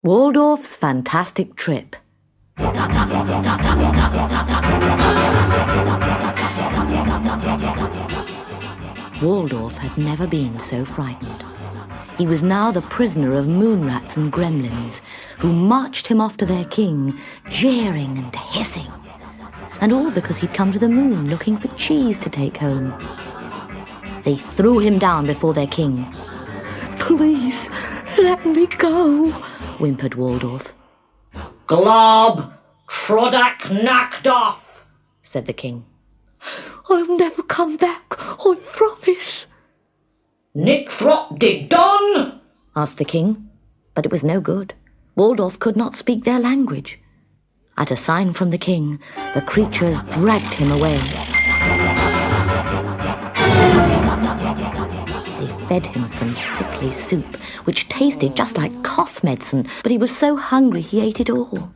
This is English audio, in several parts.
Waldorf's Fantastic Trip. Waldorf had never been so frightened. He was now the prisoner of moon rats and gremlins, who marched him off to their king, jeering and hissing. And all because he'd come to the moon looking for cheese to take home. They threw him down before their king. "Please, let me go," whimpered Waldorf. "Glob, Trodak knocked off," said the king. "I'll never come back, I promise." "Nick Throp did done?" asked the king, but it was no good. Waldorf could not speak their language. At a sign from the king, the creatures dragged him away. They fed him some sickly soup, which tasted just like cough medicine, but he was so hungry he ate it all.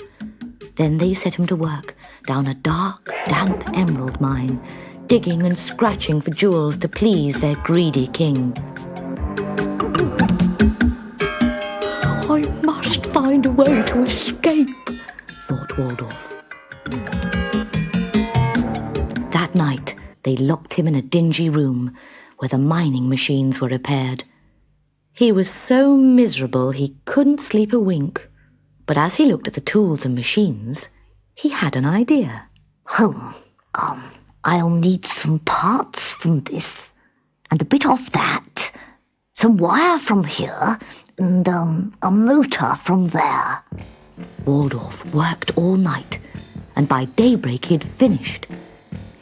Then they set him to work down a dark, damp emerald mine, digging and scratching for jewels to please their greedy king. "I must find a way to escape," thought Waldorf. That night, they locked him in a dingy room where the mining machines were repaired. He was so miserable he couldn't sleep a wink. But as he looked at the tools and machines, he had an idea. I'll need some parts from this, and a bit of that, some wire from here, and a motor from there." Waldorf worked all night, and by daybreak he'd finished.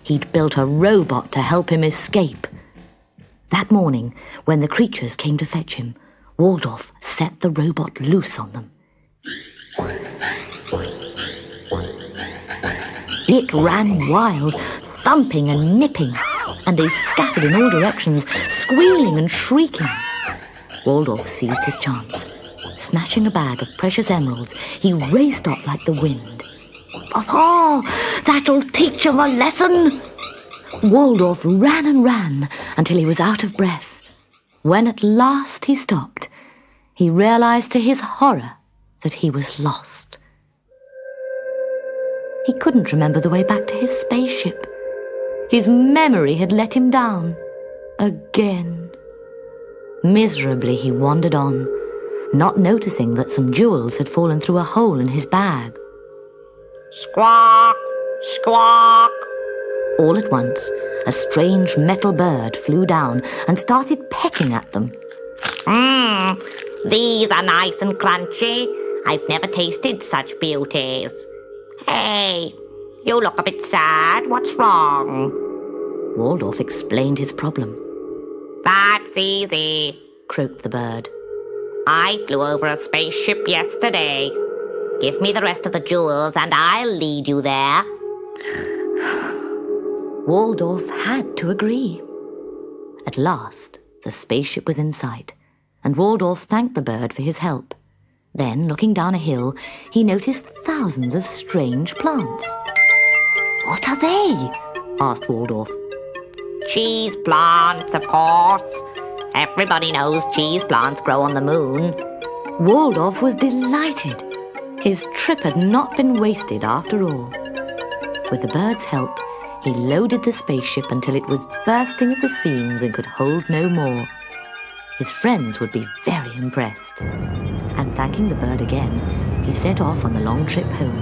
He'd built a robot to help him escape. That morning, when the creatures came to fetch him, Waldorf set the robot loose on them. It ran wild, thumping and nipping, and they scattered in all directions, squealing and shrieking. Waldorf seized his chance. Snatching a bag of precious emeralds, he raced off like the wind. "Oh, that'll teach him a lesson!" Waldorf ran and ran until he was out of breath. When at last he stopped, he realized to his horror that he was lost. He couldn't remember the way back to his spaceship. His memory had let him down. Again. Miserably he wandered on, not noticing that some jewels had fallen through a hole in his bag. "Squawk, squawk." All at once, a strange metal bird flew down and started pecking at them. These are nice and crunchy. I've never tasted such beauties. Hey, you look a bit sad. What's wrong? Waldorf explained his problem. "That's easy," croaked the bird. "I flew over a spaceship yesterday. Give me the rest of the jewels and I'll lead you there." Waldorf had to agree. At last, the spaceship was in sight, and Waldorf thanked the bird for his help. Then, looking down a hill, he noticed thousands of strange plants. "What are they?" asked Waldorf. "Cheese plants, of course. Everybody knows cheese plants grow on the moon." Waldorf was delighted. His trip had not been wasted after all. With the bird's help, he loaded the spaceship until it was bursting at the seams and could hold no more. His friends would be very impressed. And thanking the bird again, he set off on the long trip home.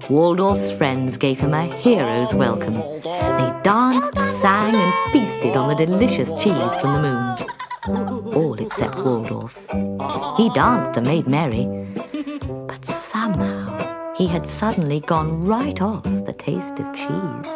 Waldorf's friends gave him a hero's welcome. They danced, sang, and feasted on the delicious cheese from the moon. All except Waldorf. He danced and made merry, but somehow he had suddenly gone right off the taste of cheese.